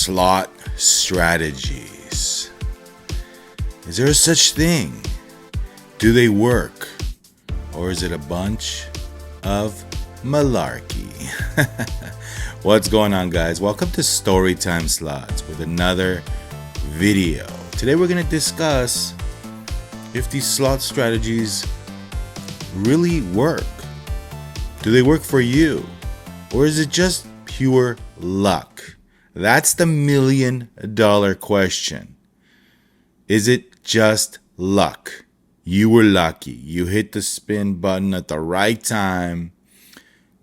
slot strategies. Is there such thing? Do they work? Or is it a bunch of malarkey? What's going on, guys? Welcome to Storytime Slots with another video. Today we're going to discuss if these slot strategies really work. Do they work for you? Or is it just pure luck? That's the $1 million question. Is it just luck? You were lucky. You hit the spin button at the right time.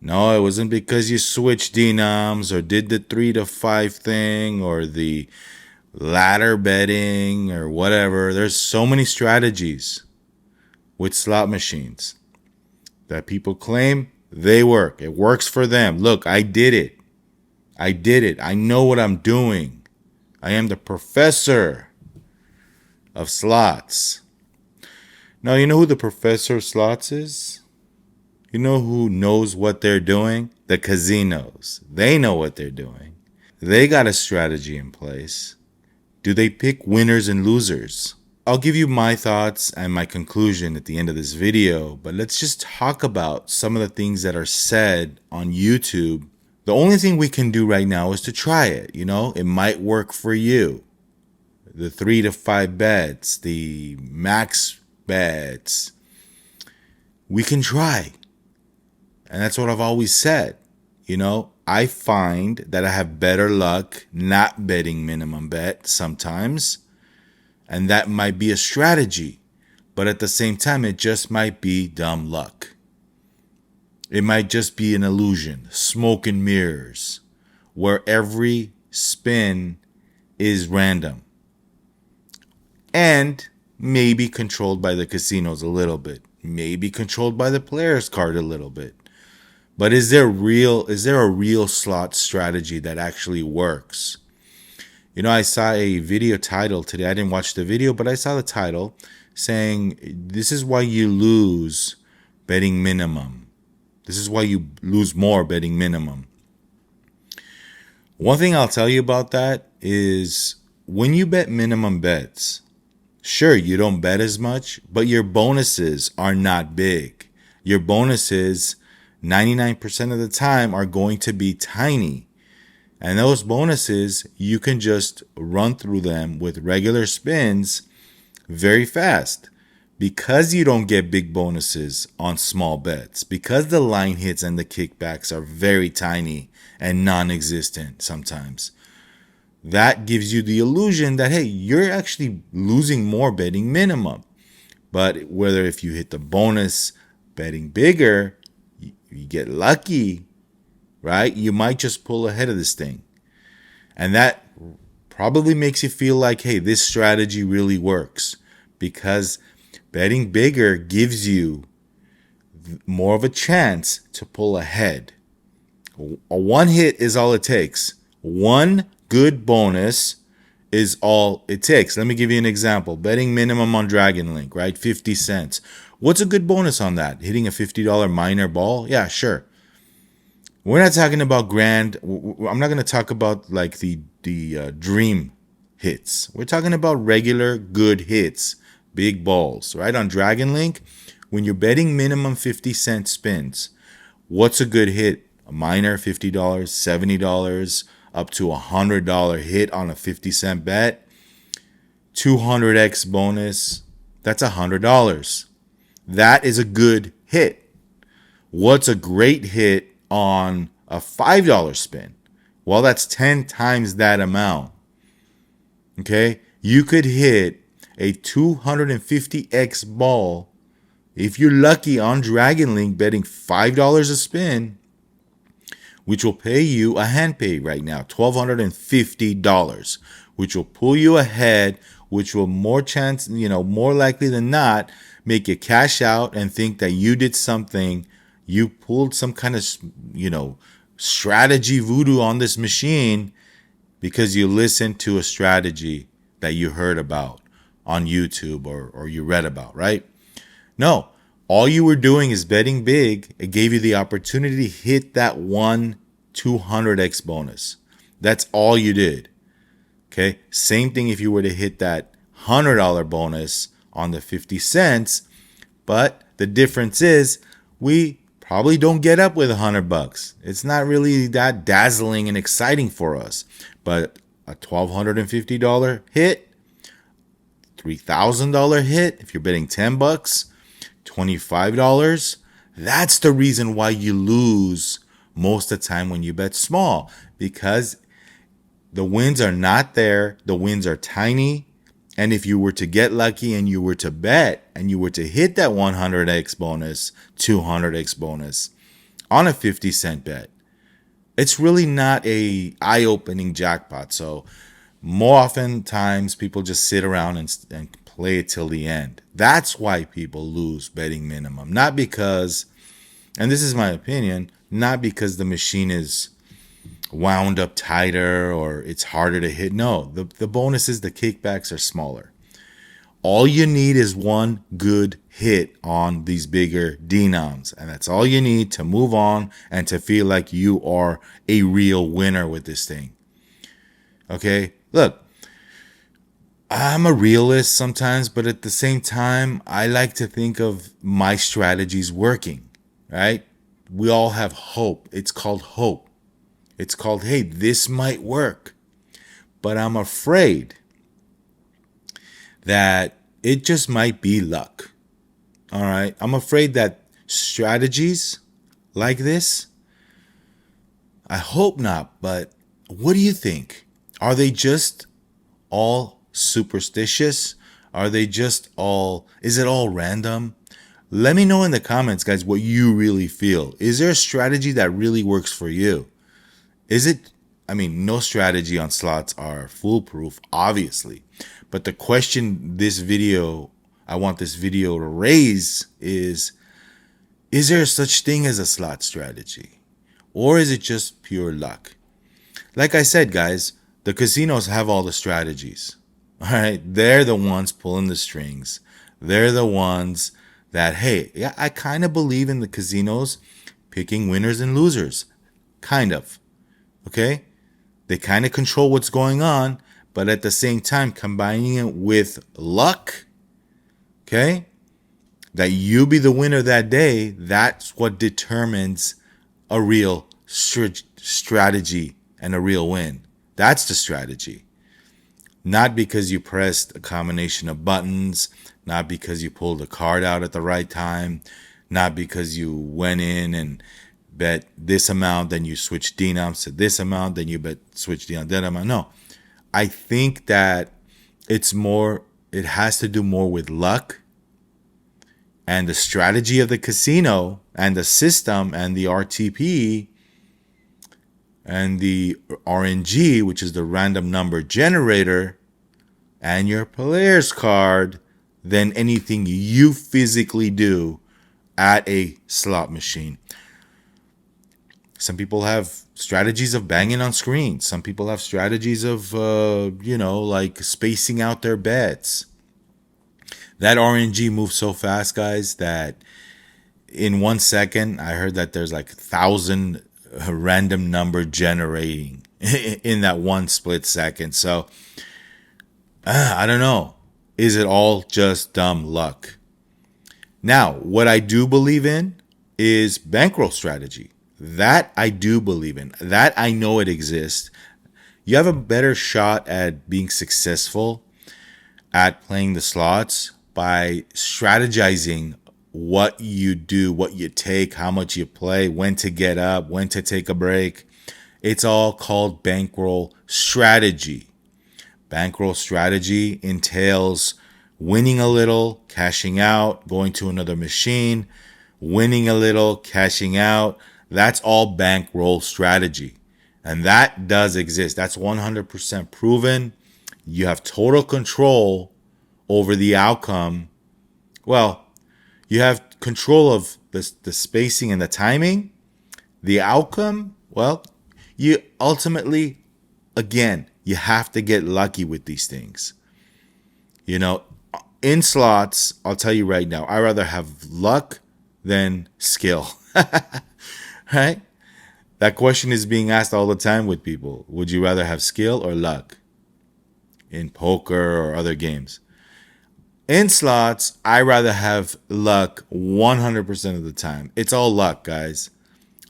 No, it wasn't because you switched denoms or did the 3 to 5 thing or the ladder betting or whatever. There's so many strategies with slot machines that people claim they work. It works for them. Look, I did it. I know what I'm doing. I am the professor of slots. Now, you know who the professor of slots is? You know who knows what they're doing? The casinos. They know what they're doing. They got a strategy in place. Do they pick winners and losers? I'll give you my thoughts and my conclusion at the end of this video, but let's just talk about some of the things that are said on YouTube. The only thing we can do right now is to try it. You know, it might work for you. The 3 to 5 bets, the max bets, we can try. And that's what I've always said. You know, I find that I have better luck not betting minimum bet sometimes. And that might be a strategy. But at the same time, it just might be dumb luck. It might just be an illusion, smoke and mirrors, where every spin is random. And maybe controlled by the casinos a little bit. Maybe controlled by the player's card a little bit. But is there a real slot strategy that actually works? You know, I saw a video title today. I didn't watch the video, but I saw the title saying, this is why you lose betting minimum. This is why you lose more betting minimum. One thing I'll tell you about that is when you bet minimum bets, sure, you don't bet as much, but your bonuses are not big. Your bonuses, 99% of the time, are going to be tiny. And those bonuses, you can just run through them with regular spins very fast. Because you don't get big bonuses on small bets, because the line hits and the kickbacks are very tiny and non-existent sometimes, that gives you the illusion that, hey, you're actually losing more betting minimum. But whether if you hit the bonus betting bigger, you get lucky, right? You might just pull ahead of this thing. And that probably makes you feel like, hey, this strategy really works, because betting bigger gives you more of a chance to pull ahead. A one hit is all it takes. One good bonus is all it takes. Let me give you an example. Betting minimum on Dragon Link, right? 50 cents. What's a good bonus on that? Hitting a $50 minor ball? Yeah, sure. We're not talking about grand. I'm not going to talk about like the dream hits. We're talking about regular good hits. Big balls, right? On Dragon Link, when you're betting minimum 50-cent spins, what's a good hit? A minor, $50, $70, up to a $100 hit on a 50-cent bet. 200x bonus, that's $100. That is a good hit. What's a great hit on a $5 spin? Well, that's 10 times that amount. Okay? You could hit a 250x ball if you're lucky on Dragon Link betting $5 a spin, which will pay you a hand pay right now, $1,250, which will pull you ahead, which will more likely than not make you cash out and think that you did something, you pulled some kind of, strategy voodoo on this machine because you listened to a strategy that you heard about on YouTube or you read about, right? No, all you were doing is betting big. It gave you the opportunity to hit that 200x bonus. That's all you did. Okay. Same thing if you were to hit that $100 bonus on the 50 cents. But the difference is we probably don't get up with $100. It's not really that dazzling and exciting for us. But a $1,250 hit, $3,000 hit, if you're betting $10, $25, that's the reason why you lose most of the time when you bet small, because the wins are not there. The wins are tiny. And if you were to get lucky and you were to bet and you were to hit that 100x bonus, 200x bonus on a 50-cent bet, it's really not a eye-opening jackpot. So more often times people just sit around and play it till the end. That's why people lose betting minimum. Not because, and this is my opinion, not because the machine is wound up tighter or it's harder to hit. No, the bonuses, the kickbacks are smaller. All you need is one good hit on these bigger denoms, and that's all you need to move on and to feel like you are a real winner with this thing. Okay, look, I'm a realist sometimes, but at the same time, I like to think of my strategies working, right? We all have hope. It's called hope. It's called, hey, this might work. But I'm afraid that it just might be luck. All right. I'm afraid that strategies like this, I hope not, but what do you think? Are they just all superstitious? Are they just all, is it all random? Let me know in the comments, guys, what you really feel. Is there a strategy that really works for you? Is it, I mean, no strategy on slots are foolproof, obviously. But the question I want this video to raise is there such thing as a slot strategy? Or is it just pure luck? Like I said, guys, the casinos have all the strategies. All right. They're the ones pulling the strings. They're the ones that, hey, yeah, I kind of believe in the casinos picking winners and losers. Kind of. Okay? They kind of control what's going on, but at the same time, combining it with luck, okay? That you be the winner that day, that's what determines a real strategy and a real win. That's the strategy. Not because you pressed a combination of buttons, not because you pulled a card out at the right time, not because you went in and bet this amount, then you switch denoms to this amount, then you switch denom that amount. No, I think that it has to do more with luck and the strategy of the casino and the system and the RTP and the RNG, which is the random number generator, and your player's card than anything you physically do at a slot machine. Some people have strategies of banging on screens. Some people have strategies of, like spacing out their bets. That RNG moves so fast, guys, that in 1 second, I heard that there's like 1,000 random number generating in that one split second. So, I don't know. Is it all just dumb luck? Now, what I do believe in is bankroll strategy. That I do believe in. That I know it exists. You have a better shot at being successful at playing the slots by strategizing what you do, what you take, how much you play, when to get up, when to take a break. It's all called bankroll strategy. Bankroll strategy entails winning a little, cashing out, going to another machine, winning a little, cashing out. That's all bankroll strategy. And that does exist. That's 100% proven. You have total control over the outcome. Well, you have control of the spacing and the timing. The outcome, well, you ultimately, again, you have to get lucky with these things. You know, in slots, I'll tell you right now, I'd rather have luck than skill. Right? That question is being asked all the time with people. Would you rather have skill or luck? in poker or other games. In slots, I rather have luck 100% of the time. It's all luck, guys.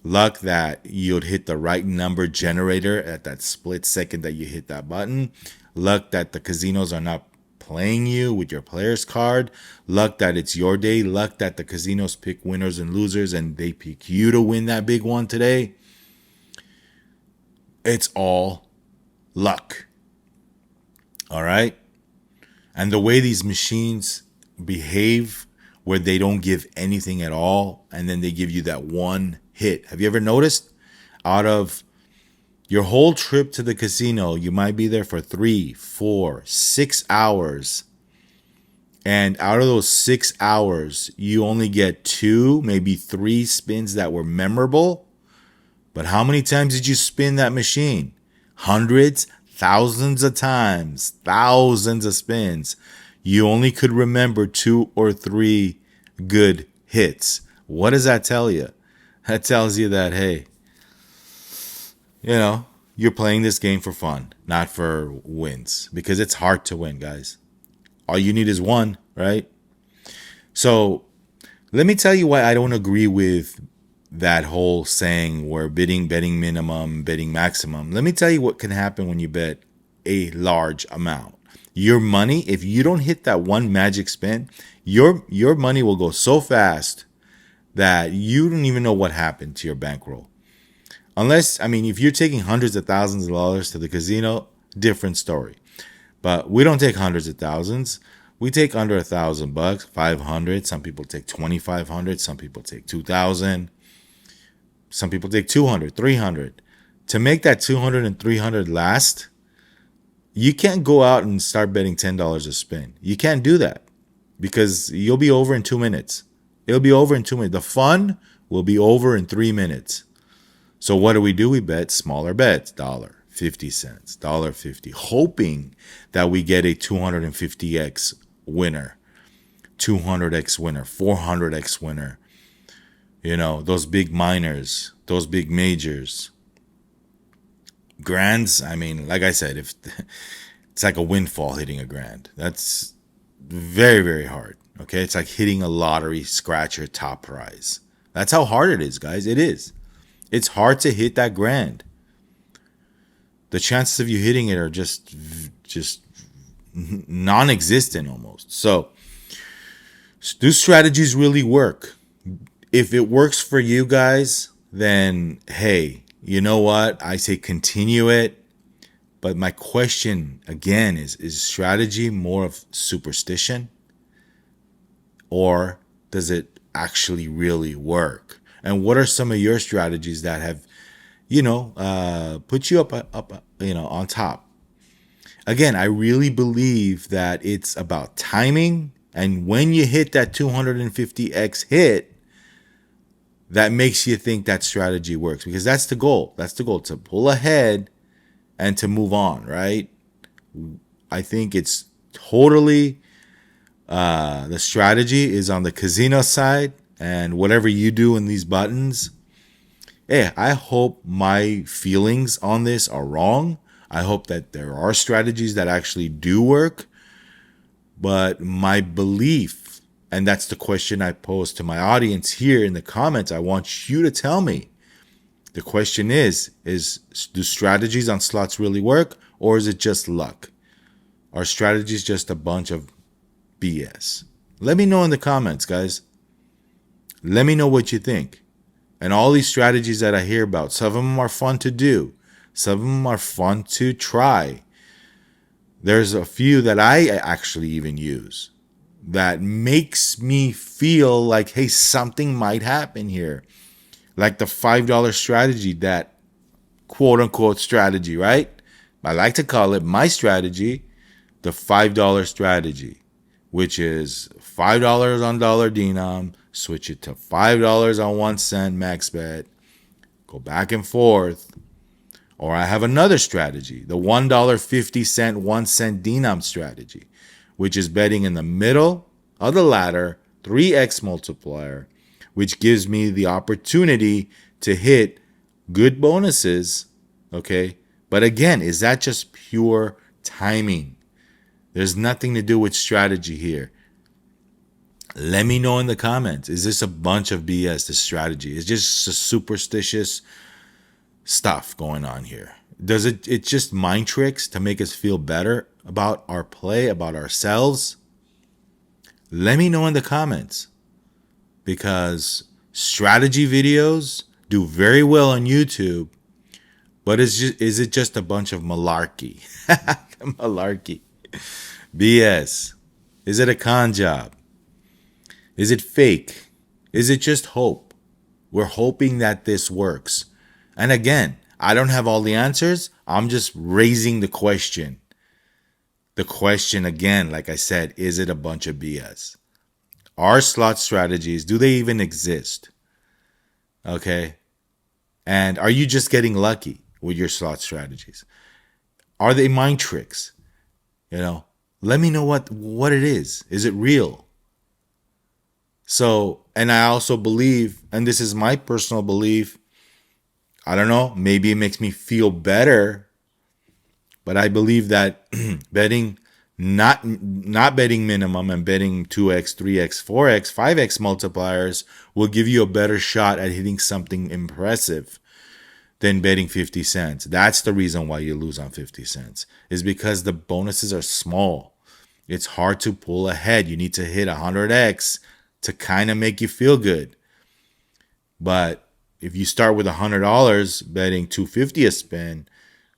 Luck that you'd hit the right number generator at that split second that you hit that button. Luck that the casinos are not playing you with your player's card. Luck that it's your day. Luck that the casinos pick winners and losers and they pick you to win that big one today. It's all luck. All right? And the way these machines behave, where they don't give anything at all, and then they give you that one hit. Have you ever noticed? Out of your whole trip to the casino, you might be there for 3, 4, 6 hours. And out of those 6 hours, you only get 2, maybe 3 spins that were memorable. But how many times did you spin that machine? Hundreds, thousands of times, thousands of spins. You only could remember 2 or 3 good hits. What does that tell you? That tells you that, hey, you're playing this game for fun, not for wins. Because it's hard to win, guys. All you need is one, right? So let me tell you why I don't agree with that whole saying where betting minimum, betting maximum. Let me tell you what can happen when you bet a large amount. Your money, if you don't hit that one magic spin, your money will go so fast that you don't even know what happened to your bankroll. If you're taking hundreds of thousands of dollars to the casino, different story. But we don't take hundreds of thousands. We take under $1,000, 500. Some people take 2,500. Some people take 2,000. Some people take 200, 300. To make that 200 and 300 last, you can't go out and start betting $10 a spin. You can't do that because you'll be over in 2 minutes. It'll be over in 2 minutes. The fun will be over in 3 minutes. So what do? We bet smaller bets, $1, 50 cents, $1.50, hoping that we get a 250x winner, 200x winner, 400x winner. Those big minors, those big majors. Grands, like I said, if it's like a windfall hitting a grand. That's very, very hard. Okay, it's like hitting a lottery scratcher top prize. That's how hard it is, guys. It is. It's hard to hit that grand. The chances of you hitting it are just non-existent almost. So, do strategies really work? If it works for you guys, then hey, you know what? I say continue it. But my question again is strategy more of superstition? Or does it actually really work? And what are some of your strategies that have, put you up, on top? Again, I really believe that it's about timing. And when you hit that 250x hit, that makes you think that strategy works, because that's the goal. That's the goal, to pull ahead and to move on, right? I think it's totally the strategy is on the casino side, and whatever you do in these buttons, hey, I hope my feelings on this are wrong. I hope that there are strategies that actually do work, but my belief, and that's the question I pose to my audience here in the comments. I want you to tell me. The question is do strategies on slots really work, or is it just luck? Are strategies just a bunch of BS? Let me know in the comments, guys. Let me know what you think. And all these strategies that I hear about, some of them are fun to do. Some of them are fun to try. There's a few that I actually even use that makes me feel like, hey, something might happen here. Like the $5 strategy, that quote unquote strategy, right? I like to call it my strategy, the $5 strategy, which is $5 on dollar denom, switch it to $5 on 1 cent max bet, go back and forth. Or I have another strategy, the $1.50 1 cent denom strategy, which is betting in the middle of the ladder, 3x multiplier, which gives me the opportunity to hit good bonuses, okay? But again, is that just pure timing? There's nothing to do with strategy here. Let me know in the comments. Is this a bunch of BS, this strategy? It's just a superstitious stuff going on here. Does it's just mind tricks to make us feel better about our play, about ourselves? Let me know in the comments, because strategy videos do very well on YouTube, but is it just a bunch of malarkey? Malarkey. BS. Is it a con job? Is it fake? Is it just hope? We're hoping that this works. And again, I don't have all the answers. I'm just raising the question. The question again, like I said, is it a bunch of BS? Are slot strategies, do they even exist? Okay. And are you just getting lucky with your slot strategies? Are they mind tricks? Let me know what it is. Is it real? So, and I also believe, and this is my personal belief, I don't know, maybe it makes me feel better, but I believe that betting, not betting minimum and betting 2x, 3x, 4x, 5x multipliers will give you a better shot at hitting something impressive than betting 50 cents. That's the reason why you lose on 50 cents, is because the bonuses are small. It's hard to pull ahead. You need to hit 100x to kind of make you feel good. But if you start with $100 betting $250 a spin,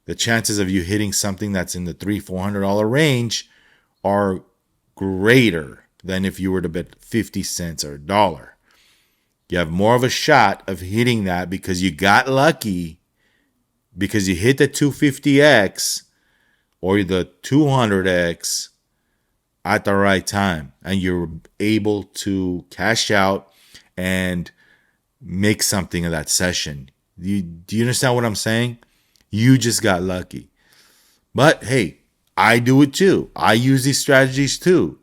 the chances of you hitting something that's in the $300-$400 range are greater than if you were to bet 50 cents or $1. You have more of a shot of hitting that because you got lucky, because you hit the 250x or the 200x at the right time, and you're able to cash out and make something of that session. Do you understand what I'm saying? You just got lucky. But hey, I do it too. I use these strategies too,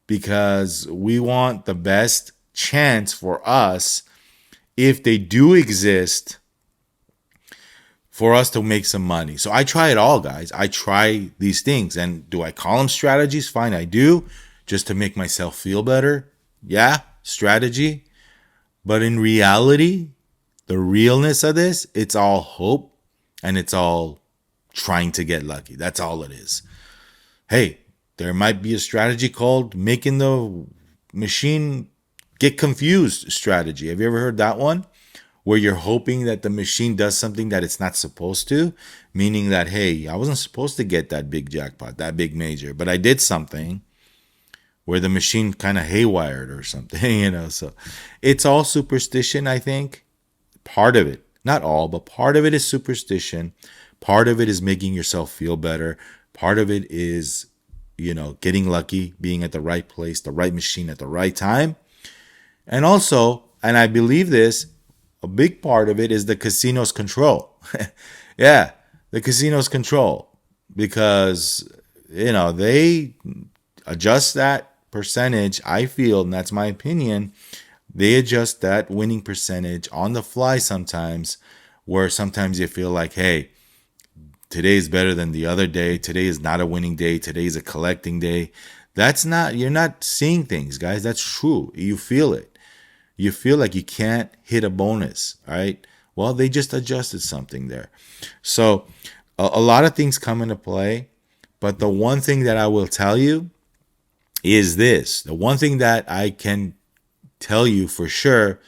because we want the best chance for us, if they do exist, for us to make some money. So I try it all, guys. I try these things. And do I call them strategies? Fine, I do. Just to make myself feel better. Yeah, strategy. But in reality, the realness of this, it's all hope, and it's all trying to get lucky. That's all it is. Hey, there might be a strategy called making the machine get confused strategy. Have you ever heard that one? Where you're hoping that the machine does something that it's not supposed to, meaning that, hey, I wasn't supposed to get that big jackpot, that big major, but I did something where the machine kind of haywired or something, So it's all superstition, I think. Part of it, not all, but part of it is superstition. Part of it is making yourself feel better. Part of it is, getting lucky, being at the right place, the right machine at the right time. And also, and I believe this, a big part of it is the casino's control. Yeah, the casino's control. Because, they adjust that percentage, I feel, and that's my opinion. They adjust that winning percentage on the fly sometimes, where sometimes you feel like, hey, today is better than the other day. Today is not a winning day. Today is a collecting day. You're not seeing things, guys. That's true. You feel it. You feel like you can't hit a bonus, right? Well, they just adjusted something there. So a lot of things come into play. But the one thing that I will tell you is this. The one thing that I can tell you for sure,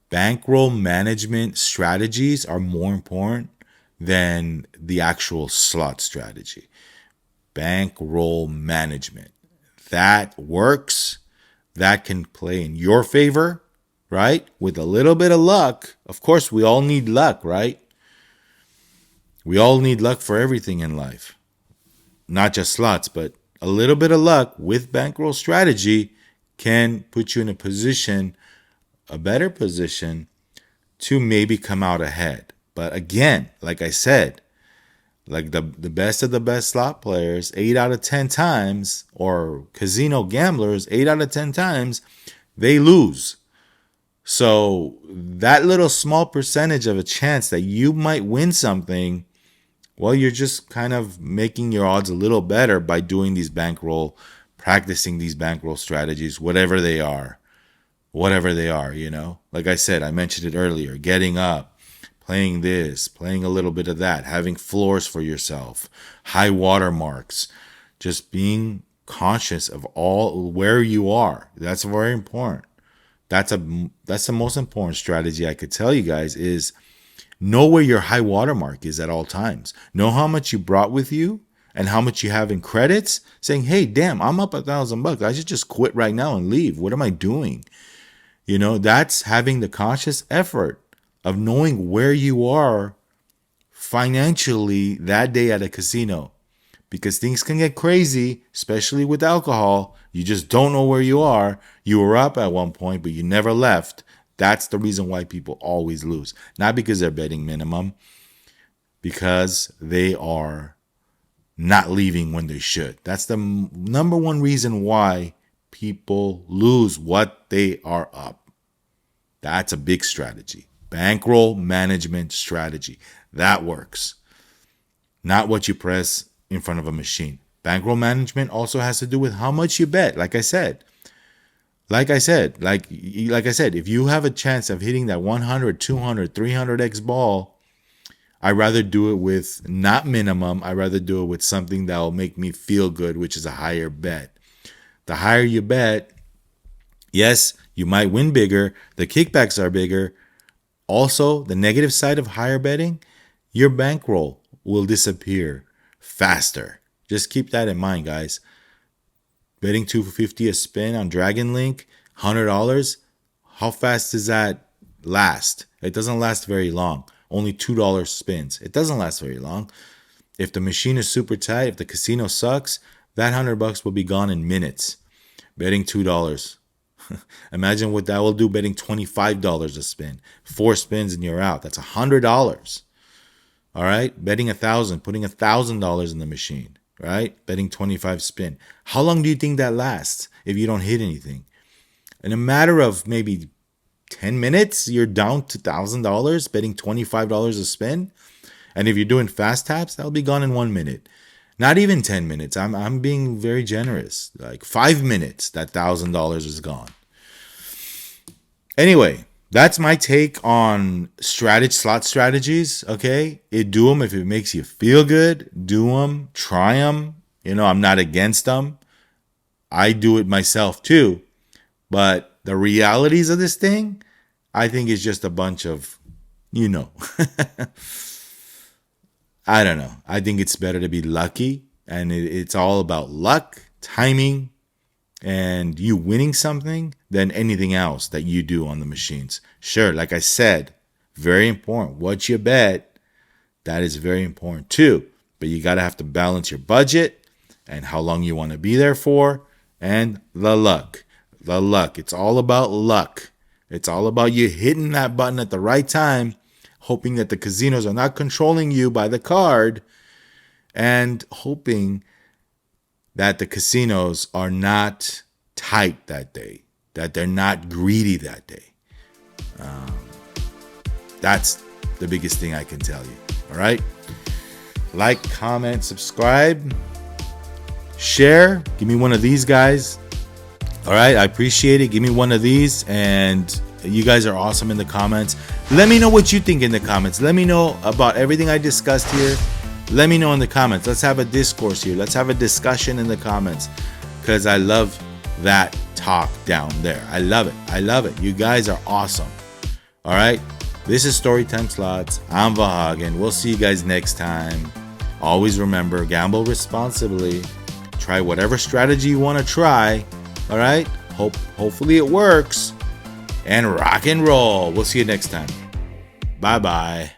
bankroll management strategies are more important than the actual slot strategy. Bankroll management. That works. That can play in your favor, right? With a little bit of luck. Of course, we all need luck, right? We all need luck for everything in life. Not just slots, but a little bit of luck with bankroll strategy can put you in a better position to maybe come out ahead. But again, like I said, like the best of the best slot players, 8 out of 10 times, or casino gamblers, 8 out of 10 times, they lose. So that little small percentage of a chance that you might win something Well, you're just kind of making your odds a little better by doing these bankroll, practicing these bankroll strategies, whatever they are. Whatever they are, Like I said, I mentioned it earlier, getting up, playing this, playing a little bit of that, having floors for yourself, high water marks, just being conscious of all where you are. That's very important. That's the most important strategy I could tell you guys is know where your high water mark is at all times. Know how much you brought with you and how much you have in credits, saying, hey, damn, I'm up $1,000. I should just quit right now and leave. What am I doing? That's having the conscious effort of knowing where you are financially that day at a casino. Because things can get crazy, especially with alcohol. You just don't know where you are. You were up at one point, but you never left. That's the reason why people always lose. Not because they're betting minimum, because they are not leaving when they should. That's the number one reason why people lose what they are up. That's a big strategy. Bankroll management strategy. That works. Not what you press in front of a machine. Bankroll management also has to do with how much you bet. Like I said, if you have a chance of hitting that 100, 200, 300x ball, I'd rather do it with not minimum. I'd rather do it with something that will make me feel good, which is a higher bet. The higher you bet, yes, you might win bigger. The kickbacks are bigger. Also, the negative side of higher betting, your bankroll will disappear faster. Just keep that in mind, guys. Betting $250 a spin on Dragon Link, $100, how fast does that last? It doesn't last very long. Only $2 spins. It doesn't last very long. If the machine is super tight, if the casino sucks, that $100 will be gone in minutes. Betting $2. Imagine what that will do betting $25 a spin. 4 spins and you're out. That's $100. All right? Betting 1,000, putting $1,000 in the machine, right? Betting 25 spin. How long do you think that lasts if you don't hit anything? In a matter of maybe 10 minutes, you're down to $1,000 betting $25 a spin. And if you're doing fast taps, that'll be gone in 1 minute. Not even 10 minutes. I'm being very generous. Like 5 minutes, that $1,000 is gone. Anyway, that's my take on slot strategies. Okay, do them if it makes you feel good. Do them, try them. I'm not against them. I do it myself too. But the realities of this thing, I think is just a bunch of, I don't know. I think it's better to be lucky, and it's all about luck, timing, and you winning something than anything else that you do on the machines. Sure, like I said, very important. What you bet, that is very important too. But you got to have to balance your budget and how long you want to be there for, and the luck. The luck. It's all about luck. It's all about you hitting that button at the right time, hoping that the casinos are not controlling you by the card, and hoping that the casinos are not tight that day, that they're not greedy that day. That's the biggest thing I can tell you. All right? Like, comment, subscribe, share. Give me one of these guys. All right? I appreciate it. Give me one of these. And you guys are awesome in the comments. Let me know what you think in the comments. Let me know about everything I discussed here. Let me know in the comments. Let's have a discourse here. Let's have a discussion in the comments, because I love that talk down there. I love it. I love it. You guys are awesome. All right. This is Storytime Slots. I'm Vahagan. We'll see you guys next time. Always remember, gamble responsibly. Try whatever strategy you want to try. All right. Hopefully it works. And rock and roll. We'll see you next time. Bye-bye.